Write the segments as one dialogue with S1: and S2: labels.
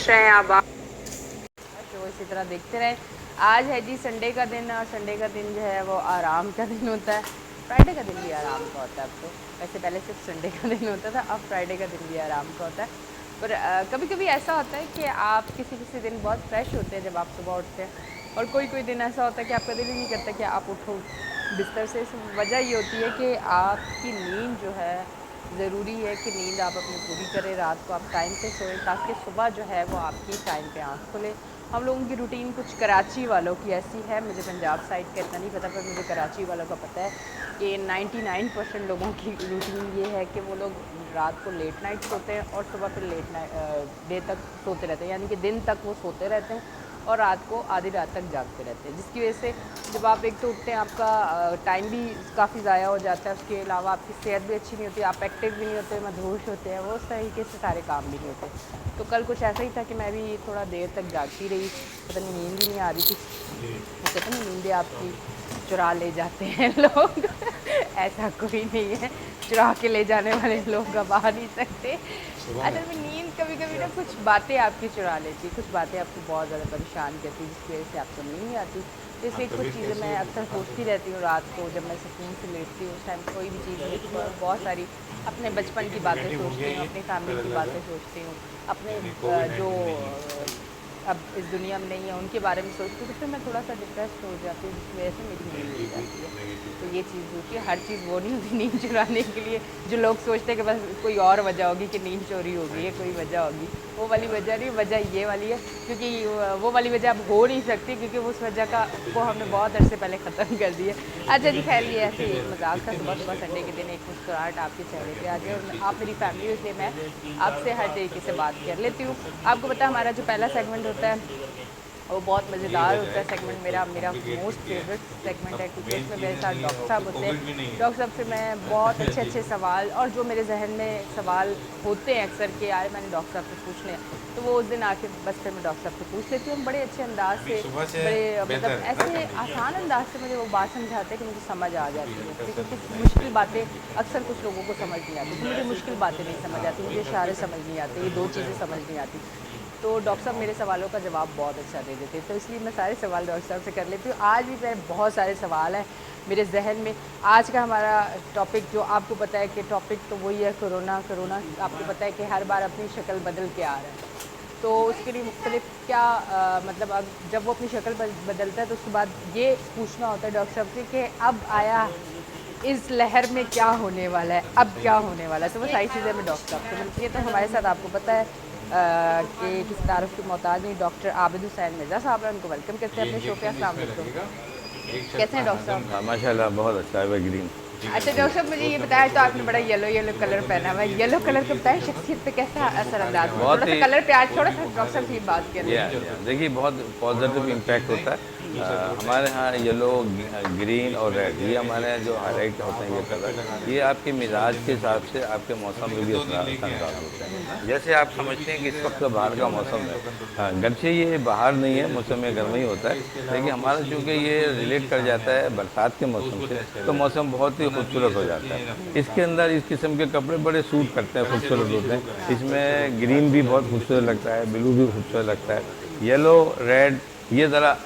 S1: खुश रहें आप
S2: शो इसी तरह देखते रहें। आज है जी संडे का दिन, और संडे का दिन जो है वो आराम का दिन होता है। फ्राइडे का दिन भी आराम का होता है अब तो, वैसे पहले सिर्फ संडे का दिन होता था, अब फ्राइडे का दिन भी आराम का होता है। पर कभी कभी ऐसा होता है कि आप किसी किसी दिन बहुत फ्रेश होते हैं जब आप सुबह उठते हैं, और कोई कोई दिन ऐसा होता है कि आपका दिल ही नहीं करता कि आप उठो बिस्तर से। इस वजह ये होती है कि आपकी नींद जो है, ज़रूरी है कि नींद आप अपनी पूरी करें, रात को आप टाइम पे सोएं ताकि सुबह जो है वो आपकी टाइम पे आँख खुले। हम लोगों की रूटीन कुछ कराची वालों की ऐसी है, मुझे पंजाब साइड का इतना नहीं पता, पर मुझे कराची वालों का पता है कि 99% लोगों की रूटीन ये है कि वो लोग रात को लेट नाइट सोते हैं और सुबह फिर लेट नाइट डे तक सोते रहते हैं, यानी कि दिन तक वो सोते रहते हैं और रात को आधी रात तक जागते रहते हैं, जिसकी वजह से जब आप एक तो उठते हैं आपका टाइम भी काफ़ी ज़ाया हो जाता है, उसके अलावा आपकी सेहत भी अच्छी नहीं होती, आप एक्टिव भी नहीं होते, मदहोश होते हैं, वो उस तरीके से सारे काम भी नहीं होते। तो कल कुछ ऐसा ही था कि मैं भी थोड़ा देर तक जागती रही, पता नहीं नींद ही नहीं आ रही थी। वो कहते हैं नींदें आपकी चुरा ले जाते हैं लोग ऐसा कोई नहीं है, चुरा के ले जाने वाले लोग अब आ नहीं सकते। असल में नींद कभी कभी ना कुछ बातें आपकी चुरा लेती, कुछ बातें आपको बहुत ज़्यादा परेशान करती, जिसकी वजह से आपको नींद नहीं आती। तो इसलिए कुछ चीज़ें मैं अक्सर सोचती रहती हूँ रात को, जब मैं सुकून से लेटती हूँ उस टाइम कोई भी चीज़ बहुत सारी अपने बचपन की बातें सोचती हूँ, अपनी फैमिली की बातें सोचती हूँ, अपने जो अब इस दुनिया में नहीं है उनके बारे में सोचती हूँ, तो फिर मैं थोड़ा सा डिप्रेस्ड हो जाती हूँ, जिसकी वजह से मेरी नींद उड़ जाती है। तो ये चीज़ होती है, हर चीज़ वो नहीं होती नींद चुराने के लिए जो लोग सोचते हैं कि बस कोई और वजह होगी कि नींद चोरी होगी, या कोई वजह होगी। वो वाली वजह नहीं, वजह ये वाली है, क्योंकि वो वाली वजह अब हो नहीं सकती, क्योंकि उस वजह का को हमने बहुत अरसे पहले ख़त्म कर दिया। अच्छा जी, खैर ये ऐसे ही एक मजाक था, सुबह सुबह संडे के दिन एक मुस्कुराहट आपके चेहरे पे आ जाए, और आप मेरी फैमिली हो, इसलिए मैं आपसे हर तरीके से बात कर लेती हूँ। आपको पता है हमारा जो पहला सेगमेंट होता है वो बहुत मज़ेदार होता है सेगमेंट, मेरा मेरा मोस्ट फेवरेट सेगमेंट है, क्योंकि उसमें मेरे साथ डॉक्टर साहब होते हैं। डॉक्टर साहब से मैं बहुत अच्छे अच्छे सवाल, और जो मेरे जहन में सवाल होते हैं अक्सर कि यार मैंने डॉक्टर साहब से पूछने हैं, तो वो उस दिन आके बस फिर मैं डॉक्टर साहब से पूछ लेती हूँ। बड़े अच्छे अंदाज से, बड़े मतलब ऐसे आसान अंदाज से मुझे वो बात समझाते हैं कि मुझे समझ आ जाती है, क्योंकि कुछ मुश्किल बातें अक्सर कुछ लोगों को समझ नहीं आती, तो मुझे मुश्किल बातें नहीं समझ आती, मुझे इशारे समझ नहीं आते, ये दो चीज़ें समझ नहीं आती। तो डॉक्टर साहब मेरे सवालों का जवाब बहुत अच्छा दे देते, तो इसलिए मैं सारे सवाल डॉक्टर साहब से कर लेती हूँ। आज भी मेरे बहुत सारे सवाल हैं मेरे जहन में। आज का हमारा टॉपिक, जो आपको पता है कि टॉपिक तो वही है, कोरोना। कोरोना आपको पता है कि हर बार अपनी शक्ल बदल के आ रहा है, तो उसके लिए मुख्तलिफ क्या मतलब अब जब वो अपनी शक्ल बदलता है तो उसके बाद ये पूछना होता है डॉक्टर साहब से कि अब आया इस लहर में क्या होने वाला है, अब क्या होने वाला है। तो वो सारी चीज़ें हमें डॉक्टर साहब से मिलती है। तो हमारे साथ आपको पता है कि किसी तारुफ की मोहताज नहीं, डॉक्टर आबिद हुसैन मिर्ज़ा साहब हैं, उनको वेलकम करते हैं अपने शो पे। अस्सलाम वालेकुम, कैसे हैं डॉक्टर साहब?
S3: हाँ माशाल्लाह, बहुत अच्छा है वह ग्रीन।
S2: अच्छा डॉक्टर साहब, मुझे ये बताया, तो आपने बड़ा येलो येलो कलर पहना हुआ है, येलो कलर का बताएं शख्सियत पे कैसा असरअंदाज हुआ?
S3: बहुत
S2: थोड़ा सा
S3: ही
S2: कलर पे आज थोड़ा सा डॉक्टर साहब से बात करें।
S3: देखिए, बहुत पॉजिटिव इम्पैक्ट होता है। हमारे यहाँ येलो, ग्रीन और रेड, ये हमारे यहाँ जो हाईलाइट होते हैं ये कलर, ये आपके मिजाज के हिसाब से आपके मौसम में भी असरअंदाज होते हैं। जैसे आप समझते हैं कि इस वक्त बाहर का मौसम है, गर्चे ये बाहर नहीं है, मौसम गर्मी ही होता है, लेकिन हमारा चूँकि ये रिलेट कर जाता है बरसात के मौसम से, तो मौसम बहुत ही खूबसूरत हो जाता है। इसके अंदर इस किस्म के कपड़े बड़े सूट करते हैं, खूबसूरत होते हैं। इसमें ग्रीन भी बहुत खूबसूरत लगता है, ब्लू भी खूबसूरत लगता है, येलो, रेड ये ज़रा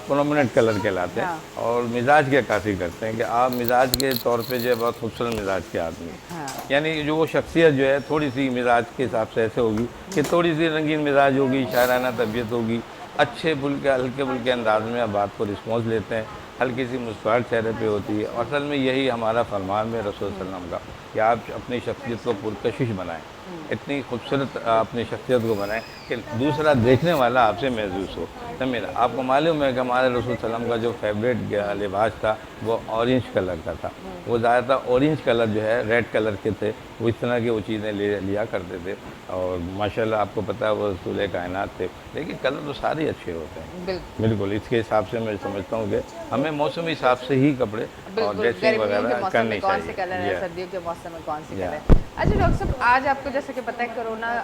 S3: प्रोमिनेंट कलर कहलाते हैं,
S2: हाँ
S3: और मिजाज की अक्कासी करते हैं कि आप मिजाज के तौर पे जो है बहुत खूबसूरत मिजाज के आदमी,
S2: हाँ
S3: यानी जो वो शख्सियत जो है थोड़ी सी मिजाज के हिसाब से ऐसे होगी कि थोड़ी सी रंगीन मिजाज होगी, शायराना तबीयत होगी, अच्छे फुल्के हल्के फुल्के अंदाज में आप बात को रिस्पॉन्स लेते हैं, हल्की सी मुस्कुराहट चेहरे पे होती है। और असल में यही हमारा फरमान है रसूल सल्लल्लाहु अलैहि वसल्लम का कि आप अपनी शख्सियत को पुरकशिश बनाएं, इतनी खूबसूरत अपनी शख्सियत को बनाएं कि दूसरा देखने वाला आपसे महसूस हो। तो मेरा आपको मालूम है कि हमारे रसूल सल्लम का जो फेवरेट लिबास था वो ऑरेंज कलर का था। वो ज़्यादातर ऑरेंज कलर जो है रेड कलर के थे, वो इस तरह की वो चीज़ें लिया करते थे। और माशाल्लाह आपको पता है वो रसूल कायनात थे। लेकिन कलर तो सारे अच्छे होते हैं,
S2: बिल्कुल
S3: बिल्कुल इसके हिसाब से मैं समझता हूँ कि हमें मौसम हिसाब से ही कपड़े और
S2: बिल्कुल,
S3: ड्रेसिंग
S2: गर्मियों के
S3: वगैरह
S2: मौसम में
S3: करनी
S2: कौन से
S3: चाहिए।
S2: कलर है,
S3: या
S2: सर्दियों के मौसम में कौन से
S3: या
S2: कलर है। अच्छा डॉक्टर साहब, आज आपको जैसे कि पता है कोरोना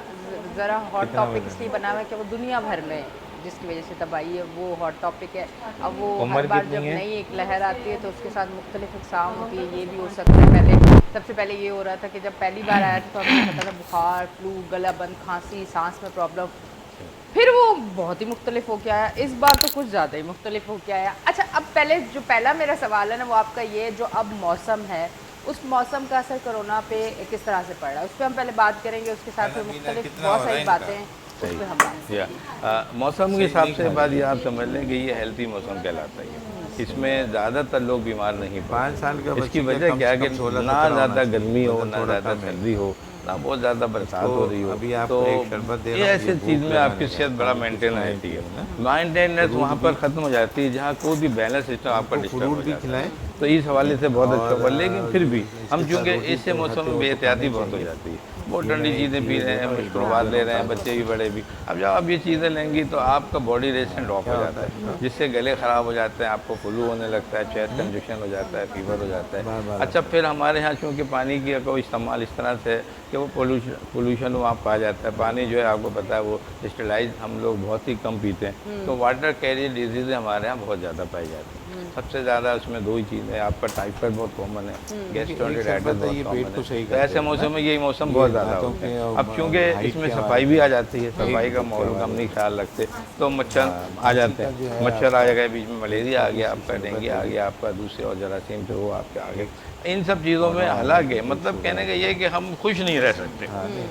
S2: ज़रा हॉट टॉपिक इसलिए बना हुआ है कि वो दुनिया भर में जिसकी वजह से तबाही है, वो हॉट टॉपिक है। अब वो हर बार जब नई एक लहर आती है तो उसके साथ मुख्तलिफ इकसाम होती है, ये भी हो सकता है। पहले सबसे पहले ये हो रहा था कि जब पहली बार आया था तो हमें पता था बुखार, फ्लू, गला बंद, खांसी, सांस में प्रॉब्लम, फिर वो बहुत ही मुख्तलिफ होके आया, इस बार तो कुछ ज़्यादा ही मुख्तलिफ होके आया। अच्छा, अब पहला मेरा सवाल है ना वो आपका ये, जो अब मौसम है उस मौसम का असर कोरोना पे किस तरह से पड़ रहा है, उस पर हम पहले बात करेंगे, उसके साथ फिर मुख्तलिफ बहुत सारी बातें हैं उस पर हम बात
S3: या मौसम के हिसाब से बात ये आप समझ लें कि ये हेल्थी मौसम कहलाता है। इसमें ज़्यादातर लोग बीमार नहीं पड़ते।
S1: 5 साल के
S3: इसकी वजह क्या है कि ना ज़्यादा गर्मी हो, ना ज़्यादा सर्दी हो, ना बहुत ज़्यादा बरसात हो रही हो।
S1: अभी आप
S3: तो
S1: एक शरबत दे
S3: ये
S1: रहा हूँ,
S3: ऐसे
S1: ये
S3: चीज़
S1: भूख
S3: में आपकी
S1: लगाने
S3: सेहत बड़ा मेंटेन रहती है। मेंटेनेंस वहाँ पर ख़त्म हो जाती है जहाँ कोई भी बैलेंस सिस्टम आपका डिस्टर्ब हो
S1: फ्रूट भी
S3: जाता है।
S1: खिलाएं।
S3: तो इस हवाले से बहुत अच्छा हुआ, लेकिन फिर भी हम
S1: इसके
S3: चूँकि
S1: साथ रोटी
S3: इससे
S1: तो
S3: मौसम
S1: खाते
S3: में
S1: हो तो
S3: बेहतियाती
S1: खानी
S3: बहुत हो
S1: चाहिए।
S3: जाती है। बहुत ठंडी चीज़ें पी रहे हैं, मुश्किल ले रहे हैं, बच्चे भी बड़े भी। अब जब आप ये चीज़ें लेंगी तो आपका बॉडी रेजिस्टेंस ड्रॉप हो जाता है, जिससे गले ख़राब हो जाते हैं, आपको फ्लू होने लगता है, चेस्ट कंजेशन हो जाता है, फीवर हो जाता है। अच्छा, फिर हमारे यहाँ चूँकि पानी की का इस्तेमाल इस तरह से है कि वो पोल्यूशन वहाँ पाया जाता है। पानी जो है आपको पता है वो स्टेलाइज हम लोग बहुत ही कम पीते हैं, तो वाटर कैरियर डिजीज़ हमारे यहाँ बहुत ज़्यादा पाई जाती है। सबसे ज़्यादा उसमें दो ही चीज़ें हैं, आपका टाइफाइड बहुत कॉमन है, गैस्ट्रोएंटेराइटिस बहुत कॉमन है। तो ऐसे मौसम में यही मौसम बहुत ज़्यादा होता है। अब चूँकि इसमें सफाई भी आ जाती है, सफाई का माहौल का हम नहीं ख्याल रखते तो मच्छर आ जाते हैं। मच्छर आ गए, बीच में मलेरिया आ गया, आपका डेंगू आ गया, आपका दूसरे और जरासीम से वो आपके आ गए। इन सब चीज़ों में हालांकि मतलब कहने का ये है कि हम खुश नहीं रह सकते।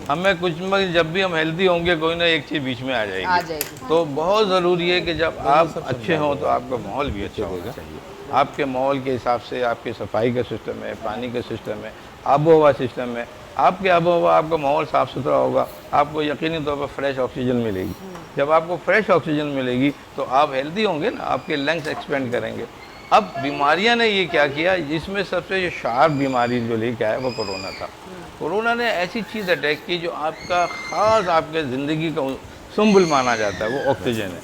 S3: हमें कुछ जब भी हम हेल्दी होंगे कोई ना एक चीज़ बीच में आ जाएगी। तो बहुत ज़रूरी है कि जब आप अच्छे हों तो आपका माहौल भी अच्छा होना चाहिए। आपके माहौल के हिसाब से आपकी सफाई का सिस्टम है, पानी का सिस्टम है, आबो हवा सिस्टम है। आपके आबो हवा, आपका माहौल साफ़ सुथरा होगा, आपको यकीनी तौर पर फ्रेश ऑक्सीजन मिलेगी। जब आपको फ्रेश ऑक्सीजन मिलेगी तो आप हेल्दी होंगे ना, आपके लंग्स एक्सपेंड करेंगे। अब बीमारियां ने ये क्या किया, इसमें सबसे जो शार्प बीमारी जो लेके आया वो कोरोना था। कोरोना ने ऐसी चीज़ अटैक की जो आपका ख़ास आपके ज़िंदगी का सुंबुल माना जाता है, वो ऑक्सीजन है।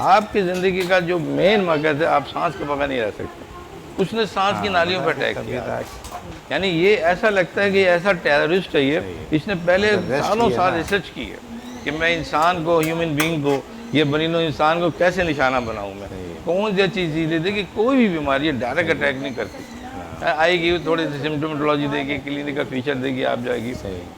S3: आपकी ज़िंदगी का जो मेन मकसद है, आप सांस के बगैर नहीं रह सकते। उसने सांस की नालियों पर अटैक किया। यानी ये ऐसा लगता है कि ऐसा टेररिस्ट है ये, इसने पहले सालों साल रिसर्च की है कि मैं इंसान को, ह्यूमन बींग को, ये बनीनो इंसान को कैसे निशाना बनाऊँ मैं, कौन सी चीज़ थी कि कोई भी बीमारी डायरेक्ट अटैक नहीं करती। आएगी थोड़ी सी सिम्टोमेटोलॉजी देगी, क्लिनिकल फीचर देगी, आप जाएगी।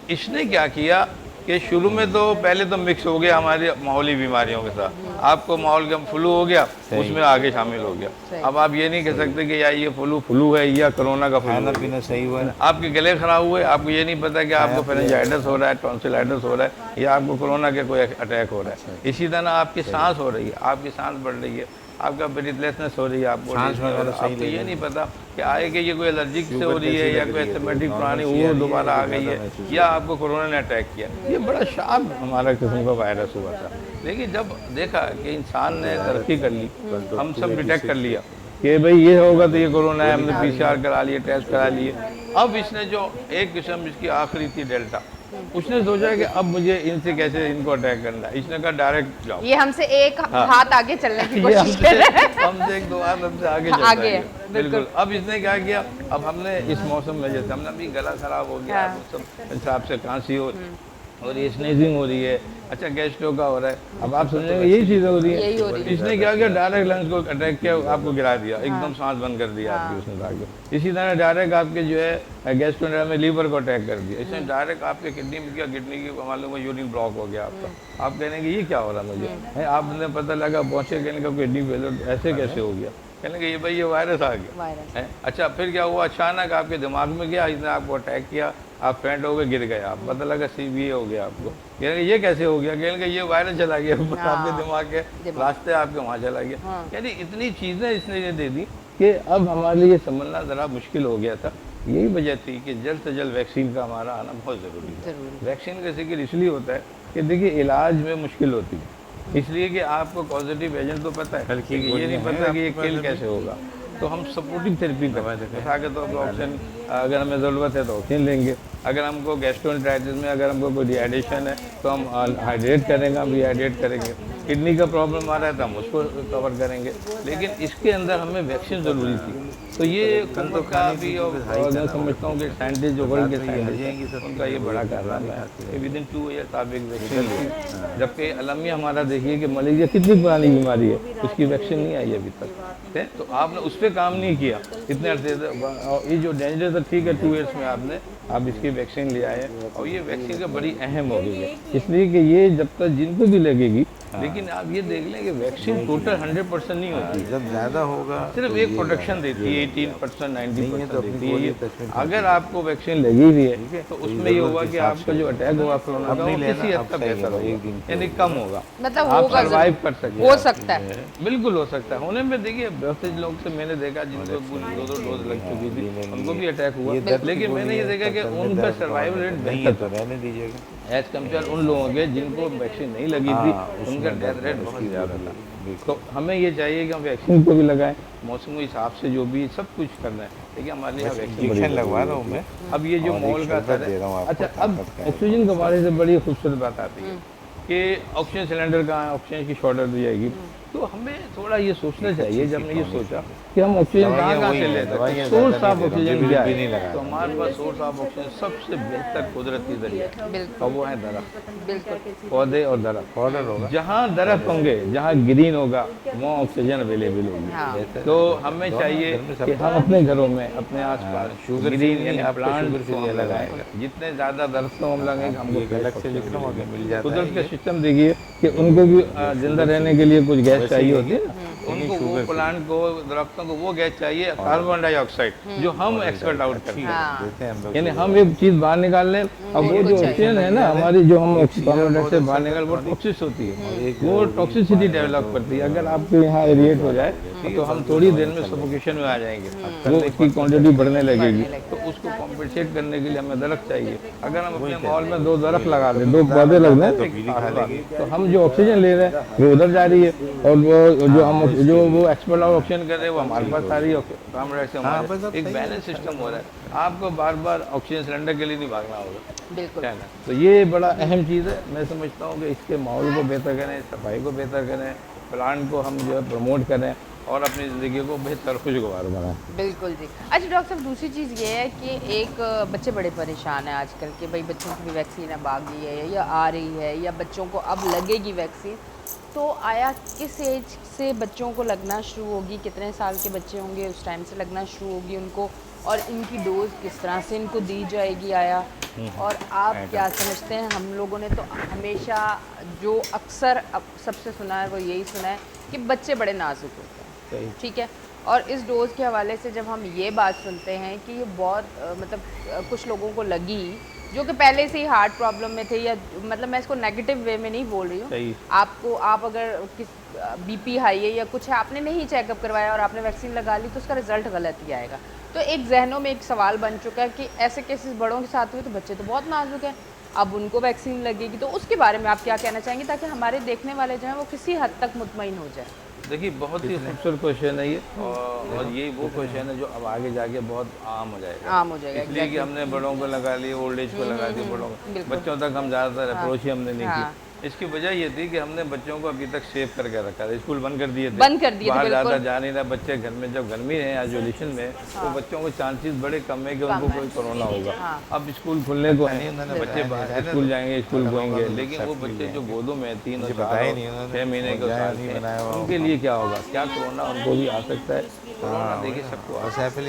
S3: इसने क्या किया कि शुरू में तो पहले तो मिक्स हो गया हमारे माहौली बीमारियों के साथ। आपको माहौल का फ्लू हो गया, उसमें आगे शामिल हो गया। अब आप ये नहीं कह सकते कि यार ये फ्लू है या कोरोना का
S1: खाना पीना सही हुआ है।
S3: आपके गले खराब हुए, आपको ये नहीं पता कि आपको फेरेंजाइटिस हो रहा है, टॉन्सिलाइटिस हो रहा है, या आपको कोरोना का कोई अटैक हो रहा है। इसी तरह आपकी सांस हो रही है, आपकी सांस बढ़ रही है, आपका ब्रीथलेसनेस हो रही है, आपको आपको ये नहीं पता कि आए कि ये कोई एलर्जिक से हो रही है या कोई एस्थमेटिक पुरानी वो दोबारा आ गई है, या आपको कोरोना ने अटैक किया। ये बड़ा शार्प हमारा किस्म का वायरस हुआ था। लेकिन जब देखा कि इंसान ने तरक्की कर ली, हम सब डिटेक्ट कर लिया कि भाई ये होगा तो ये कोरोना है, हमने PCR करा लिए, टेस्ट करा लिए। अब इसने जो एक किस्म इसकी आखिरी थी डेल्टा, उसने सोचा कि अब मुझे इनसे कैसे इनको अटैक करना है। इसने कहा डायरेक्ट जाओ,
S2: ये हमसे एक हाथ आगे चलने की कोशिश कर रहा है।
S3: हमसे एक दो हाथ हमसे आगे चलता
S2: आगे
S3: है। बिल्कुल। अब इसने क्या किया, अब हमने इस मौसम में जैसे हमने अभी गला खराब हो गया, सब हिसाब से खांसी हो और ये स्नीजिंग हो रही है, अच्छा गैस्ट्रो का हो रहा है, अब आप समझेंगे यही चीज़ें हो रही है। इसने क्या किया, डायरेक्ट लंग्स को अटैक किया, आपको गिरा दिया, एकदम सांस बंद कर दिया आपकी उसने जाके। इसी तरह डायरेक्ट आपके जो है गैस्ट्रोएंटेराइटिस में लीवर को अटैक कर दिया। इसने डायरेक्ट आपके किडनी में किया, किडनी की मालूम है यूरिन ब्लॉक हो गया आपका। आप कहने कि ये क्या हो रहा है मुझे, आपने पता लगा पहुँचे, कहने का किडनी फेलियर ऐसे कैसे हो गया, कहने कि ये भाई ये वायरस आ गया। अच्छा फिर क्या हुआ, अचानक आपके दिमाग में गया, इसने आपको अटैक किया, आप फेंट हो गए, गिर गए, आप पता लगा CVA हो गया आपको। कहने ये कैसे हो गया, कहने ये वायरस चला गया आपके दिमाग के रास्ते, आपके वहाँ चला गया। यानी इतनी चीज़ें इसने ये दे दी कि अब हमारे लिए समझना ज़रा मुश्किल हो गया था। यही वजह थी कि जल्द से जल्द वैक्सीन का हमारा आना बहुत ज़रूरी है। वैक्सीन का जिक्र इसलिए होता है कि देखिए इलाज में मुश्किल होती है, इसलिए कि आपको पॉजिटिव एजेंट तो पता है, ये नहीं पता कि ये किल कैसे होगा। तो हम सपोर्टिंग थेरेपी करवाते हैं, मिसाल के तौर पर ऑक्सीजन अगर हमें ज़रूरत है तो ऑक्सीजन लेंगे, अगर हमको गैस्ट्रोएंटेराइटिस में अगर हमको कोई डिहाइड्रेशन है तो हम हाइड्रेट करेंगे, हम रिहाइड्रेट करेंगे। किडनी का प्रॉब्लम आ रहा है तो हम उसको कवर करेंगे, लेकिन इसके अंदर हमें वैक्सीन ज़रूरी थी। तो ये कंट्रोल का भी, और मैं समझता हूँ कि साइंटिस्ट जो वर्ल्ड के साइंटिस्ट उनका ये बड़ा कारनामा है कि विदिन 2 ईयर्स आप एक वैक्सीन लिए। जबकि अलमिया हमारा देखिए कि मलेरिया कितनी पुरानी बीमारी है, उसकी वैक्सीन नहीं आई अभी तक है, तो आपने उस पर काम नहीं किया इतने अर्से से। और ये जो डेंजर था, ठीक है 2 ईयर्स में आप इसकी वैक्सीन ले आए, और ये वैक्सीन का बड़ी अहम हो गई है, इसलिए कि ये जब तक जिनको भी लगेगी, लेकिन आप ये देख लें कि वैक्सीन टोटल 100% नहीं होती,
S1: जब ज़्यादा होगा
S3: सिर्फ एक प्रोटेक्शन देती है, 18% 90% देती है ये। अगर आपको वैक्सीन लगी भी है तो उसमें ये होगा कि आपका जो अटैक होगा कोरोना का वो किसी हद तक बेहतर होगा, यानी कम होगा,
S2: मतलब
S3: आप
S2: होगा
S3: सर्वाइव कर सकते
S2: हो सकता है।
S3: बिल्कुल हो सकता है होने में। देखिए बहुत से लोग से मैंने देखा जिनको 2 डोज लग चुकी थी, उनको भी अटैक हुआ, लेकिन मैंने ये देखा कि उनका सर्वाइवल रेट बेहतर
S1: तो रहने दीजिएगा।
S3: एज कम्पेयर उन लोगों के जिनको वैक्सीन नहीं लगी थी, उनका डेथ रेट बहुत ज़्यादा था। तो हमें ये चाहिए कि हम वैक्सीन को भी लगाएं, मौसम के हिसाब से जो भी सब कुछ करना है। देखिए हमारे यहाँ वैक्सीन
S1: लगवा रहा हूँ मैं।
S3: अब ये जो मॉल का असर
S1: दे रहा हूँ
S3: है,
S1: आपको,
S3: अच्छा अब ऑक्सीजन के हवाले से बड़ी खूबसूरत बात आती है कि ऑक्सीजन सिलेंडर कहाँ है, ऑक्सीजन की शॉर्टेज हो जाएगी। तो हमें थोड़ा ये सोचना चाहिए, जब हमने ये सोचा कि हम ऑक्सीजन कहाँ से ले सकते हैं, सोर्स ऑफ ऑक्सीजन क्या है, तो हमारे पास सोर्स ऑफ ऑक्सीजन सबसे बेहतर कुदरती जरिया है, तो वो है दरख्त, पौधे और दरख्त।
S1: ऑर्डर होगा
S3: जहाँ दरख्त होंगे, जहाँ ग्रीन होगा, वहाँ ऑक्सीजन अवेलेबल होगी। तो हमें चाहिए कि हम अपने घरों में, अपने आसपास ग्रीन यानी प्लांट लगाएंगे, जितने ज़्यादा दरख्त हम लगाएंगे हमको
S1: अलग से लिखना होगा, मिल जाता है।
S3: कुदरत का सिस्टम देखिए कि उनको भी जिंदा रहने के लिए कुछ गैस चाहिए होती है ना, उनको वो प्लांट को, दरख्तों को वो गैस चाहिए, कार्बन डाइऑक्साइड, जो हम एक्सपर्ट आउट करते हैं।
S1: देते हैं हम लोग।
S3: यानी हम एक चीज बाहर निकाल लें, अब वो जो ऑक्सीजन है ना हमारी, जो हम कार्बन डाइऑक्साइड से बाहर निकाल, वो टॉक्सिस होती है, वो टॉक्सिसिटी डेवलप करती है। अगर आपके यहाँ एरिएट हो जाए तो हम थोड़ी देर में सफोकेशन में आ जाएंगे, वो उसकी क्वांटिटी बढ़ने लगेगी। तो उसको कॉम्पनसेट करने के लिए हमें दरख्त चाहिए। अगर हम अपने माहौल में 2 दरख्त लगा दें, 2 पौधे लग दें, तो हम जो ऑक्सीजन ले रहे हैं वो उधर जा रही है, और वो जो हम वो एक्सपर्ट ऑक्सीजन कर रहे हैं वो हमारे पास सारी कार्बन डाइऑक्साइड, एक बैलेंस सिस्टम हो रहा है। आपको बार बार ऑक्सीजन सिलेंडर के लिए नहीं भागना होगा,
S2: बिल्कुल
S3: है ना। तो ये बड़ा अहम चीज़ है। मैं समझता हूँ कि इसके माहौल को बेहतर करें, सफाई को बेहतर करें, प्लांट को हम जो है प्रमोट करें, और अपनी ज़िंदगी को बेहतर खुशगवार बनाएं।
S2: बिल्कुल जी। अच्छा डॉक्टर साहब, दूसरी चीज़ ये है कि एक बच्चे बड़े परेशान हैं आजकल के, भाई बच्चों की भी वैक्सीन अब आ गई है या आ रही है, या बच्चों को अब लगेगी वैक्सीन, तो आया किस एज से बच्चों को लगना शुरू होगी, कितने साल के बच्चे होंगे उस टाइम से लगना शुरू होगी उनको, और इनकी डोज किस तरह से इनको दी जाएगी आया, और आप क्या समझते हैं? हम लोगों ने तो हमेशा जो अक्सर अब सबसे सुना है वो यही सुना है कि बच्चे बड़े नाजुक होते हैं, ठीक है, और इस डोज़ के हवाले से जब हम ये बात सुनते हैं कि ये बहुत मतलब कुछ लोगों को लगी जो कि पहले से ही हार्ट प्रॉब्लम में थे, या मतलब मैं इसको नेगेटिव वे में नहीं बोल रही हूँ, आपको आप अगर किस बीपी हाई है या कुछ है, आपने नहीं चेकअप करवाया और आपने वैक्सीन लगा ली, तो उसका रिजल्ट गलत ही आएगा। तो एक जहनों में एक सवाल बन चुका है कि ऐसे केसेस बड़ों के साथ हुए तो बच्चे तो बहुत नाजुक हैं, अब उनको वैक्सीन लगेगी, तो उसके बारे में आप क्या कहना चाहेंगे ताकि हमारे देखने वाले जो हैं वो किसी हद तक मुतमईन हो जाए?
S3: देखिए बहुत ही खूबसूरत क्वेश्चन है ये, और ये वो क्वेश्चन है जो अब आगे जाके बहुत आम हो जाएगा, इसलिए कि हमने बड़ों को लगा लिया, ओल्ड एज को लगा दिया, बड़ों को, बच्चों तक हम ज़्यादातर अप्रोच ही हमने नहीं की। इसकी वजह ये थी कि हमने बच्चों को अभी तक सेव करके रखा था, स्कूल बंद कर दिए थे, बाहर ज़्यादा जा नहीं रहा, बच्चे घर में जब गर्मी है आइसोलेशन में, तो बच्चों को चांसेस बड़े कम है कि उनको कोई कोरोना होगा। अब स्कूल खुलने को है, बच्चे बाहर स्कूल जाएंगे, स्कूल जाएंगे, लेकिन वो बच्चे जो गोदों में 3 और 6 महीने के साल के, उनके लिए क्या होगा, क्या कोरोना उनको भी आ सकता है? कोरोना देखिए सबको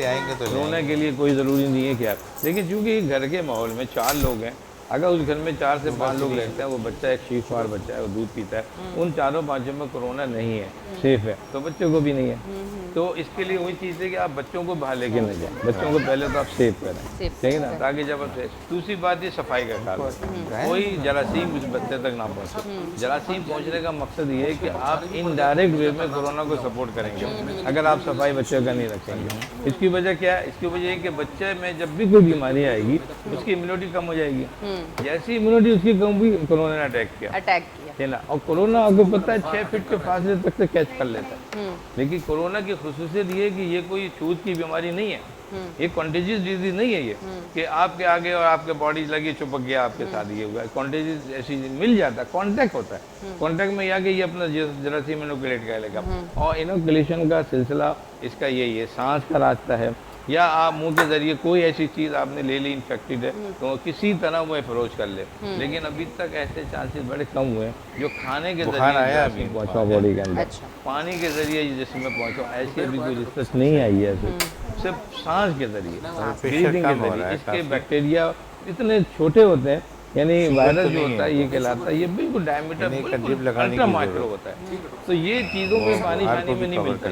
S1: आएंगे तो
S3: कोरोना के लिए कोई ज़रूरी नहीं है क्या, लेकिन चूँकि घर के माहौल में 4 लोग हैं, अगर उस घर में 4 से 5 लोग रहते हैं, वो बच्चा एक शीखवार बच्चा है, वो दूध पीता है, उन 4-5 में कोरोना नहीं है, सेफ है, तो बच्चों को भी नहीं है। तो इसके लिए वही चीज़ है कि आप बच्चों को बाहर लेके न जाएं, बच्चों को पहले तो आप सेफ करें, ठीक है ना, ताकि जब आप दूसरी बात ये सफाई का ख्याल रखें, कोई जरासीम उस बच्चे तक ना पहुँचे। जरासीम पहुँचने का मकसद ये है कि आप इनडायरेक्ट वे में कोरोना को सपोर्ट करेंगे अगर आप सफाई बच्चे का नहीं रखेंगे। इसकी वजह क्या है? इसकी वजह है कि बच्चे में जब भी कोई बीमारी आएगी उसकी इम्यूनिटी कम हो जाएगी, जैसी इम्यूनिटी उसकी कम हुई, कोरोना ने अटैक किया है ना। और कोरोना आपको पता है 6 फीट के फासले तक से कैच कर लेता है, लेकिन कोरोना की खुसूसियत ये है कि ये कोई छूत की बीमारी नहीं है, ये कॉन्टेजियस डिजीज नहीं है ये कि आपके आगे और आपके बॉडी लगी चिपक गया आपके साथ ये हुआ। कॉन्टेजियस ऐसी मिल जाता है, कॉन्टैक्ट होता है, कॉन्टैक्ट में आके ये अपना जरासीम इनोकुलेट कर लेगा। और इनोकुलेशन का सिलसिला इसका यही है, सांस का रास्ता है या आप मुंह के जरिए कोई ऐसी चीज़ आपने ले ली इन्फेक्टेड है तो किसी तरह वो अप्रोच कर ले। लेकिन अभी तक ऐसे चांसेस बड़े कम हुए हैं जो खाने के जरिए पहुँचा बॉडी के अंदर।
S2: अच्छा।
S3: पानी के जरिए जिसमें पहुँचा, ऐसी अभी कोई रिसर्च नहीं आई है ऐसे, सिर्फ सांस के जरिए, ब्रीदिंग के जरिए। इसके बैक्टीरिया इतने छोटे होते हैं, यानी वायरस जो होता है ये कहलाता है, ये बिल्कुल डायमीटर अल्ट्रा माइक्रो होता है। तो ये चीज़ों पे पानी शानी में नहीं मिलता,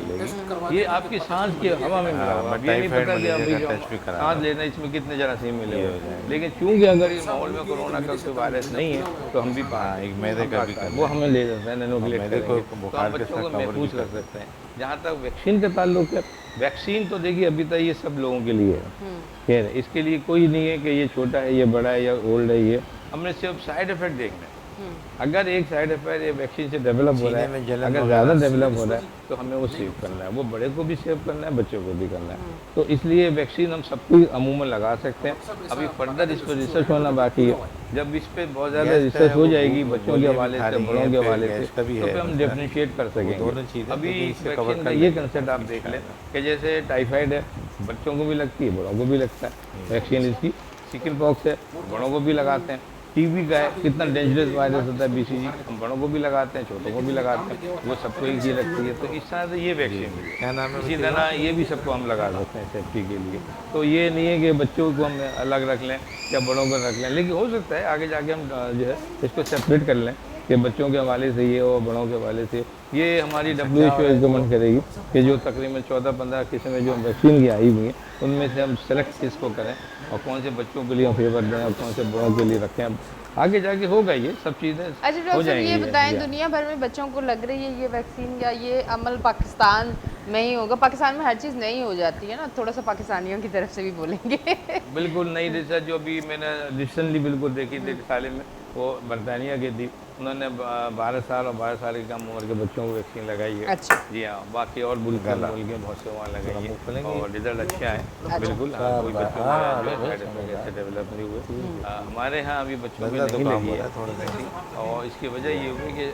S3: ये आपकी सांस की हवा में मिला हुआ। ये नहीं पता कि अभी जो सांस लेना इसमें कितने जरासीम मिले हुए हैं। लेकिन चूंकि अगर इस माहौल में कोरोना का कोई वायरस नहीं है तो हम भी वो हमें ले जाते हैं, नैनोकुलेट करेंगे तो हम बच्चों को महफूज कर सकते हैं। जहाँ तक वैक्सीन का ताल्लुक है, वैक्सीन तो देखिए अभी तक ये सब लोगों के लिए है, खैर इसके लिए कोई नहीं है कि ये छोटा है, ये बड़ा है या ओल्ड है। ये हमने सिर्फ साइड इफेक्ट देखना है। अगर एक साइड इफेक्ट ये वैक्सीन से डेवलप हो रहा है, अगर ज़्यादा डेवलप हो रहा है तो हमें वो सेव करना है, वो बड़े को भी सेव करना है, बच्चों को भी करना है। तो इसलिए वैक्सीन हम सबको अमूमन लगा सकते हैं। अभी फर्दर इस पर रिसर्च होना बाकी है। जब इस पर बहुत ज़्यादा रिसर्च हो जाएगी बच्चों के हवाले से, बड़ों के हवाले से, तो फिर हम डिफरेंशिएट कर सकेंगे। अभी वैक्सीन का ये कंसेप्ट आप देख लें कि जैसे टाइफाइड है, बच्चों को भी लगती है, बड़ों को भी लगता है वैक्सीन इसकी। चिकन पॉक्स है, बड़ों को भी लगाते हैं। टीबी का है, कितना डेंजरस वायरस होता है बीसीजी, हम बड़ों को भी लगाते हैं, छोटों को भी लगाते हैं, वो सबको एक ही लगती है। तो इस तरह से ये वैक्सीन
S1: क्या नाम है,
S3: इसी तरह ये भी सबको हम लगा सकते हैं सेफ्टी के लिए। तो ये नहीं है कि बच्चों को हम अलग रख लें या बड़ों को रख लें, लेकिन हो सकता है आगे जाके हम जो है इसको सेपरेट कर लें कि बच्चों के हवाले से ये और बड़ों के हवाले से। ये हमारी WHO रिकमेंड करेगी कि जो तकरीबन 14-15 किस्में जो वैक्सीन की आई हुई हैं उनमें से हम सेलेक्ट किसको करें और कौन से बच्चों के लिए हम फेवर दें और कौन से बड़ों के लिए रखें। आगे जाके होगा ये सब चीज़ें।
S2: अच्छा डॉक्टर साहब ये बताएं, दुनिया भर में बच्चों को लग रही है ये वैक्सीन या ये अमल पाकिस्तान में ही होगा? पाकिस्तान में हर चीज़ नहीं हो जाती है ना, थोड़ा सा पाकिस्तानियों की तरफ से भी बोलेंगे।
S3: बिल्कुल नई रिसर्च जो अभी मैंने रिसेंटली बिल्कुल देखी थी साले में, वो बरतानिया की थी। उन्होंने 12 साल और 12 साल की कम उम्र के बच्चों को वैक्सीन लगाई है।
S2: अच्छा।
S3: जी हाँ, बाकी और मुल्क के बहुत से वहाँ लगाई है और रिजल्ट अच्छा है। बिल्कुल कोई बच्चों में ऐसे डेवलप नहीं हुए। हमारे यहाँ अभी बच्चों में नहीं लगी है और इसकी वजह ये हुई कि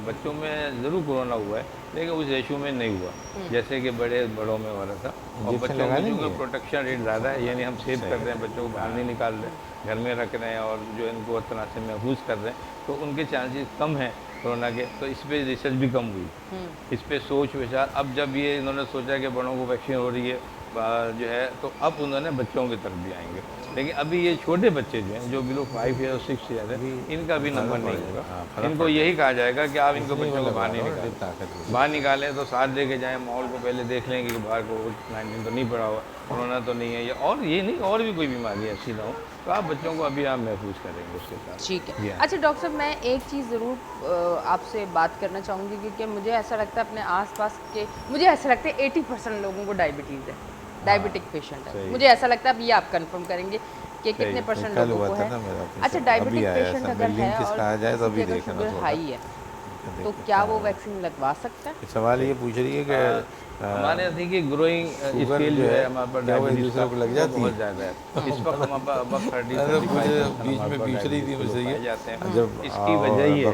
S3: बच्चों में ज़रूर कोरोना हुआ है लेकिन उस रेशो में नहीं हुआ जैसे कि बड़ों में हो रहा था। और बच्चों को प्रोटेक्शन रेट ज़्यादा है, यानी हम सेव कर रहे हैं, बच्चों को बाहर नहीं निकाल रहे, घर में रख रहे हैं और जो इनको इस तरह से महफूज कर रहे हैं, तो उनके चांसेस कम हैं कोरोना के। तो इस पर रिसर्च भी कम हुई, इस पर सोच विचार। अब जब ये इन्होंने सोचा कि बड़ों को वैक्सीन हो रही है जो है, तो अब उन्होंने बच्चों की तरफ भी आएंगे। लेकिन अभी ये छोटे बच्चे जो हैं जो बिलो 5 या 6 ईयर है, इनका भी नंबर नहीं होगा। इनको यही कहा जाएगा कि आप इनको बच्चों को बाहर नहीं निकालें, बाहर निकालें तो साथ लेके जाएं, माहौल को पहले देख लेंगे कि बाहर कोविड-19 तो नहीं पड़ा हुआ, कोरोना तो नहीं है, या और ये नहीं और भी कोई बीमारी ऐसी ना हो, तो आप बच्चों को अभी आप महफूज करेंगे उसके साथ।
S2: ठीक है। अच्छा डॉक्टर साहब, मैं एक चीज़ ज़रूर आपसे बात करना चाहूँगी क्योंकि मुझे ऐसा लगता है अपने आसपास के, मुझे ऐसा लगता है 80% लोगों को डायबिटीज़ है, डायबिटिक पेशेंट है। मुझे ऐसा लगता है, अब ये आप कंफर्म करेंगे कि कितने % लोगों को है। अच्छा, डायबिटिक पेशेंट अगर है और अगर शुगर हाई है तो क्या वो वैक्सीन लगवा सकता है?
S1: सवाल ये पूछ रही है कि
S3: हमारे देखिए ग्रोइंग स्केल जो है हमारे पास डायबिटीज का लग जाती है बहुत ज़्यादा है। इस वक्त हमारे पास अब 30
S1: बीच में पूछ रही थी मुझसे ये
S3: जाते हैं, जब इसकी वजह ये है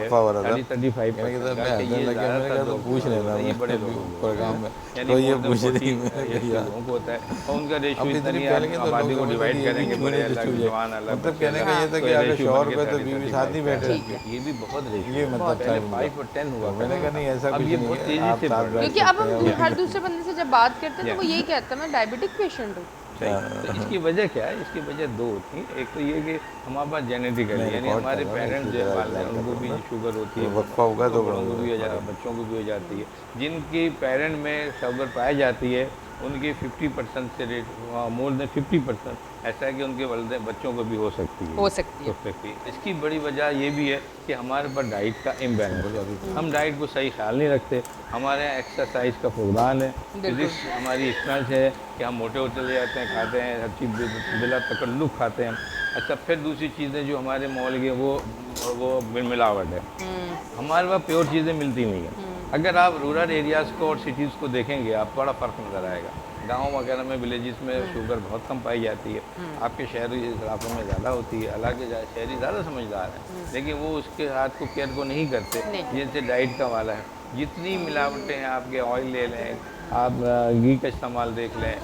S3: 30-35
S1: तो पूछ लेना
S3: ये बड़े लोग
S1: प्रोग्राम में, तो ये पूछ रही
S3: लोगों को होता है और उनका रेशियो इतनी आबादी को डिवाइड करेंगे, बड़े अलग जवान अलग।
S1: मतलब कहने का ये था कि अगर शौहर पे तो बीवी साथ ही बैठे,
S3: ये भी बहुत रेशियो,
S1: ये मतलब
S3: 5 और 10 हुआ।
S1: मैंने कहा नहीं ऐसा कुछ नहीं है, आप साथ बैठ
S2: क्योंकि अब हम हर दूसरे बंदे से जब बात करते हैं तो वो यही कहता है मैं डायबिटिक पेशेंट हूँ।
S3: तो इसकी वजह क्या है? इसकी वजह 2 होती है। एक तो ये कि हमारे पास जेनेटिकली यानी हमारे पेरेंट्स जो पाल रहे हैं उनको भी शुगर होती है,
S1: वक्फा होगा तो
S3: बड़ों को भी हो जाता है, बच्चों को भी हो जाती है। जिनकी पेरेंट में शुगर पाई जाती है उनकी 50% से रेट मोर देन 50% ऐसा है कि उनके वालिदैन बच्चों को भी हो सकती है। इसकी बड़ी वजह ये भी है कि हमारे पास डाइट का इम्बैलेंस, हम डाइट को सही ख्याल नहीं रखते। हमारे यहाँ एक्सरसाइज का फुकदान है, फिजिक्स हमारी स्ट्रेंथ है कि हम मोटे होते ले जाते हैं, खाते हैं हर चीज़ बिला तकल्लुफ़ खाते हैं। अच्छा, फिर दूसरी चीज़ें जो हमारे माहौल की वो मिलावट है, हमारे पास प्योर चीज़ें मिलती नहीं हैं। अगर आप रूरल एरियाज़ को और सिटीज़ को देखेंगे आप बड़ा फ़र्क नज़र आएगा। गांव वगैरह में विलेजेस में शुगर बहुत कम पाई जाती है। आपके शहरी इलाकों में ज़्यादा होती है। हालांकि शहरी ज़्यादा समझदार हैं, लेकिन वो उसके हाथ को केयर को नहीं करते। जैसे डाइट का वाला है, जितनी मिलावटें हैं, आपके ऑयल ले लें, आप घी का इस्तेमाल देख लें,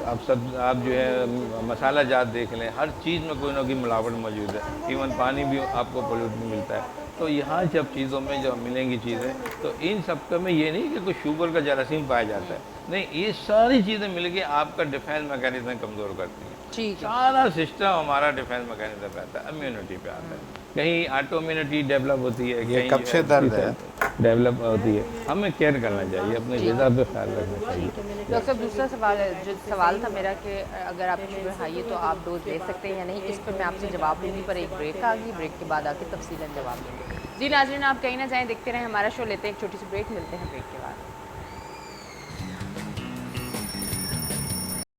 S3: आप जो है मसाला जात देख लें, हर चीज़ में कोई ना कोई मिलावट मौजूद है। इवन पानी भी आपको पोल्यूट मिलता है। तो यहाँ जब चीज़ों में जब मिलेंगी चीज़ें, तो इन सब में ये नहीं कि कोई शुगर का जरासीम पाया जाता है, नहीं, ये सारी चीज़ें मिलके आपका डिफेंस मैकेनिज्म कमज़ोर करती हैं।
S2: ठीक है।
S3: सारा सिस्टम हमारा डिफेंस मैकेनिज्म पे आता है, इम्यूनिटी पे आता है। कहीं ऑटो इम्यूनिटी डेवलप होती है,
S1: ये
S3: कहीं
S1: कब से दर्द है?
S3: डेवलप होती है। हमें केयर करना चाहिए, अपने ग़िज़ा पे ख्याल रखना चाहिए।
S2: डॉक्टर साहब, दूसरा सवाल है, जो सवाल था मेरा कि अगर आपकी शुगर हाई है तो आप डोज ले सकते हैं या नहीं, इस पर मैं आपसे जवाब दूँगी, पर एक ब्रेक आ गई, ब्रेक के बाद आके तफसीलन जवाब देंगे। जी नाज़रीन, आप कहीं ना जाएँ, देखते रहें हमारा शो। लेते हैं एक छोटी सी ब्रेक, मिलते हैं ब्रेक के बाद।